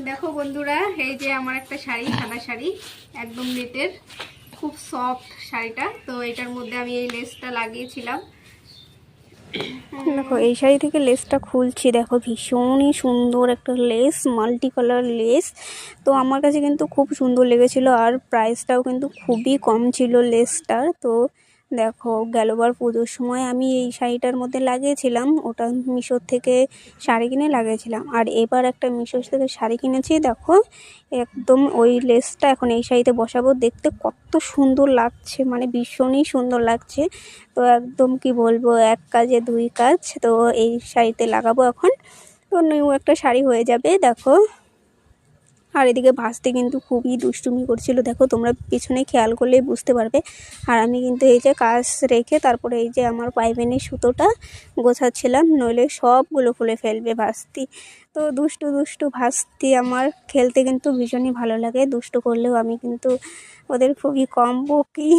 দেখো বন্ধুরা, এই যে আমার একটা শাড়ি, সাদা শাড়ি, একদম নেটের, খুব সফট শাড়িটা। তো এটার মধ্যে আমি এই লেসটা লাগিয়েছিলাম। দেখো এই শাড়ি থেকে লেসটা খুলছি, দেখো ভীষণই সুন্দর একটা লেস, মাল্টি কালার লেস। তো আমার কাছে কিন্তু খুব সুন্দর লেগেছিল, আর প্রাইসটাও কিন্তু খুবই কম ছিল লেসটার। তো দেখো গেলবার পুজোর সময় আমি এই শাড়িটার মধ্যে লাগিয়েছিলাম, ওটা মিশোর থেকে শাড়ি কিনে লাগিয়েছিলাম। আর এবার একটা মিশোর থেকে শাড়ি কিনেছি, দেখো একদম ওই লেসটা এখন এই শাড়িতে বসাবো। দেখতে কত সুন্দর লাগছে, মানে ভীষণই সুন্দর লাগছে। তো একদম কি বলবো, এক কাজে দুই কাজ। তো এই শাড়িতে লাগাবো এখন, তো নিউ একটা শাড়ি হয়ে যাবে। দেখো আর এদিকে ভাসতে কিন্তু খুবই দুষ্টুমি করছিল, দেখো তোমরা পিছনে খেয়াল করলেই বুঝতে পারবে। আর আমি কিন্তু এই যে কাজ রেখে তারপরে এই যে আমার পাইপেনের সুতোটা গোছাচ্ছিলাম, নইলে সবগুলো খুলে ফেলবে ভাস্তি। তো দুষ্টু দুষ্টু ভাস্তি আমার খেলতে কিন্তু ভীষণই ভালো লাগে, দুষ্টু করলেও আমি কিন্তু ওদের খুবই কম বকি।